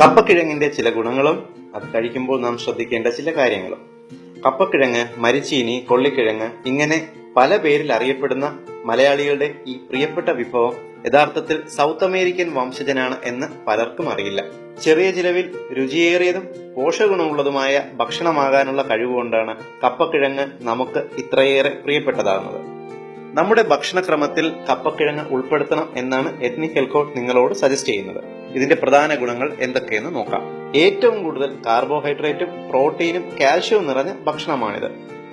കപ്പക്കിഴങ്ങിന്റെ ചില ഗുണങ്ങളും അത് കഴിക്കുമ്പോൾ നാം ശ്രദ്ധിക്കേണ്ട ചില കാര്യങ്ങളും. കപ്പക്കിഴങ്ങ്, മരിച്ചീനി, കൊള്ളിക്കിഴങ്ങ് ഇങ്ങനെ പല പേരിൽ അറിയപ്പെടുന്ന മലയാളികളുടെ ഈ പ്രിയപ്പെട്ട വിഭവം യഥാർത്ഥത്തിൽ സൗത്ത് അമേരിക്കൻ വംശജനാണ് എന്ന് പലർക്കും അറിയില്ല. ചെറിയ ചിലവിൽ രുചിയേറിയതും പോഷകഗുണമുള്ളതുമായ ഭക്ഷണമാകാനുള്ള കഴിവുകൊണ്ടാണ് കപ്പക്കിഴങ്ങ് നമുക്ക് ഇത്രയേറെ പ്രിയപ്പെട്ടതാകുന്നത്. നമ്മുടെ ഭക്ഷണക്രമത്തിൽ കപ്പക്കിഴങ്ങ് ഉൾപ്പെടുത്തണം എന്നാണ് എത്നിക് ഹെൽത്ത് കോഡ് നിങ്ങളോട് സജസ്റ്റ് ചെയ്യുന്നത്. ഇതിന്റെ പ്രധാന ഗുണങ്ങൾ എന്തൊക്കെയെന്ന് നോക്കാം. ഏറ്റവും കൂടുതൽ കാർബോഹൈഡ്രേറ്റും പ്രോട്ടീനും കാൽഷ്യവും നിറഞ്ഞ ഭക്ഷണമാണിത്.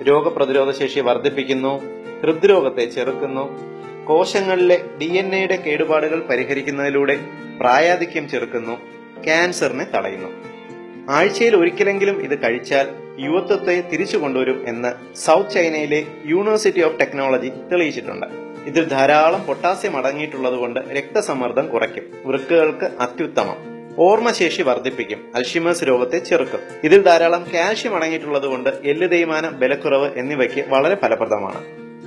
രോഗപ്രതിരോധ ശേഷി വർദ്ധിപ്പിക്കുന്നു, ഹൃദ്രോഗത്തെ ചെറുക്കുന്നു, കോശങ്ങളിലെ DNA കേടുപാടുകൾ പരിഹരിക്കുന്നതിലൂടെ പ്രായാധിക്യം ചെറുക്കുന്നു, ക്യാൻസറിനെ തടയുന്നു. ആഴ്ചയിൽ ഒരിക്കലെങ്കിലും ഇത് കഴിച്ചാൽ യുവത്വത്തെ തിരിച്ചു കൊണ്ടുവരും എന്ന് സൗത്ത് ചൈനയിലെ യൂണിവേഴ്സിറ്റി ഓഫ് ടെക്നോളജി തെളിയിച്ചിട്ടുണ്ട്. ഇതിൽ ധാരാളം പൊട്ടാസ്യം അടങ്ങിയിട്ടുള്ളതുകൊണ്ട് രക്തസമ്മർദ്ദം കുറയ്ക്കും, വൃക്കകൾക്ക് അത്യുത്തമം, ഓർമ്മശേഷി വർദ്ധിപ്പിക്കും, അൽഷിമേഴ്സ് രോഗത്തെ ചെറുക്കും. ഇതിൽ ധാരാളം കാൽഷ്യം അടങ്ങിയിട്ടുള്ളതുകൊണ്ട് എല്ല് തേയ്മാനം, ബലക്കുറവ് എന്നിവയ്ക്ക് വളരെ ഫലപ്രദമാണ്.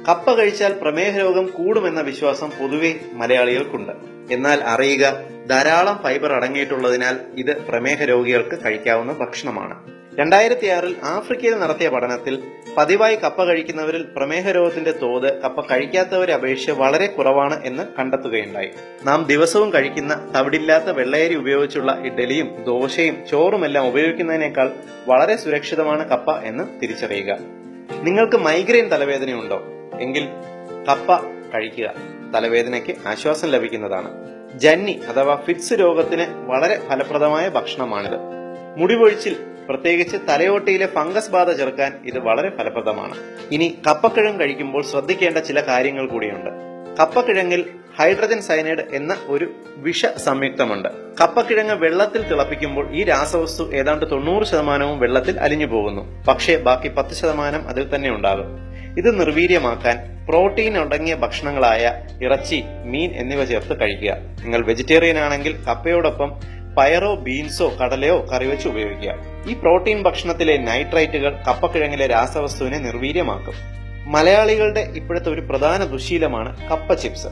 കപ്പ കഴിച്ചാൽ പ്രമേഹ രോഗം കൂടുമെന്ന വിശ്വാസം പൊതുവെ മലയാളികൾക്കുണ്ട്. എന്നാൽ അറിയുക, ധാരാളം ഫൈബർ അടങ്ങിയിട്ടുള്ളതിനാൽ ഇത് പ്രമേഹ രോഗികൾക്ക് കഴിക്കാവുന്ന ഭക്ഷണമാണ്. 2006 ആഫ്രിക്കയിൽ നടത്തിയ പഠനത്തിൽ പതിവായി കപ്പ കഴിക്കുന്നവരിൽ പ്രമേഹ രോഗത്തിന്റെ തോത് കപ്പ കഴിക്കാത്തവരെ അപേക്ഷിച്ച് വളരെ കുറവാണ് എന്ന് കണ്ടെത്തുകയുണ്ടായി. നാം ദിവസവും കഴിക്കുന്ന തവിടില്ലാത്ത വെള്ളയരി ഉപയോഗിച്ചുള്ള ഇഡ്ഡലിയും ദോശയും ചോറുമെല്ലാം ഉപയോഗിക്കുന്നതിനേക്കാൾ വളരെ സുരക്ഷിതമാണ് കപ്പ എന്ന് തിരിച്ചറിയുക. നിങ്ങൾക്ക് മൈഗ്രെയിൻ തലവേദനയുണ്ടോ എങ്കിൽ കപ്പ കഴിക്കുക, തലവേദനയ്ക്ക് ആശ്വാസം ലഭിക്കുന്നതാണ്. ജന്നി അഥവാ ഫിറ്റ്സ് രോഗത്തിന് വളരെ ഫലപ്രദമായ ഭക്ഷണമാണിത്. മുടിപൊഴിച്ചിൽ, പ്രത്യേകിച്ച് തലയോട്ടിയിലെ ഫംഗസ് ബാധ ചെറുക്കാൻ ഇത് വളരെ ഫലപ്രദമാണ്. ഇനി കപ്പക്കിഴങ്ങ് കഴിക്കുമ്പോൾ ശ്രദ്ധിക്കേണ്ട ചില കാര്യങ്ങൾ കൂടിയുണ്ട്. കപ്പക്കിഴങ്ങിൽ ഹൈഡ്രജൻ സയനൈഡ് എന്ന ഒരു വിഷ സംയുക്തമുണ്ട്. കപ്പക്കിഴങ്ങ് വെള്ളത്തിൽ തിളപ്പിക്കുമ്പോൾ ഈ രാസവസ്തു ഏതാണ്ട് 90% വെള്ളത്തിൽ അലിഞ്ഞു പോകുന്നു. പക്ഷേ ബാക്കി 10% അതിൽ തന്നെ ഉണ്ടാകും. ഇത് നിർവീര്യമാക്കാൻ പ്രോട്ടീൻ അടങ്ങിയ ഭക്ഷണങ്ങളായ ഇറച്ചി, മീൻ എന്നിവ ചേർത്ത് കഴിക്കുക. നിങ്ങൾ വെജിറ്റേറിയൻ ആണെങ്കിൽ കപ്പയോടൊപ്പം പയറോ ബീൻസോ കടലയോ കറിവെച്ച് ഉപയോഗിക്കുക. ഈ പ്രോട്ടീൻ ഭക്ഷണത്തിലെ നൈട്രൈറ്റുകൾ കപ്പക്കിഴങ്ങിലെ രാസവസ്തുവിനെ നിർവീര്യമാക്കും. മലയാളികളുടെ ഇപ്പോഴത്തെ ഒരു പ്രധാന ദുശീലമാണ് കപ്പ ചിപ്സ്.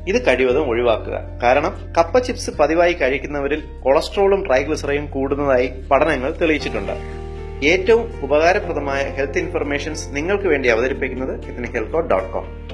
ഇത് കഴിവതും ഒഴിവാക്കുക. കാരണം കപ്പ ചിപ്സ് പതിവായി കഴിക്കുന്നവരിൽ കൊളസ്ട്രോളും ട്രൈഗ്ലിസറൈഡും കൂടുന്നതായി പഠനങ്ങൾ തെളിയിച്ചിട്ടുണ്ട്. ഏറ്റവും ഉപകാരപ്രദമായ ഹെൽത്ത് ഇൻഫർമേഷൻസ് നിങ്ങൾക്ക് വേണ്ടി അവതരിപ്പിക്കുന്നത് ethnichealthcode.com.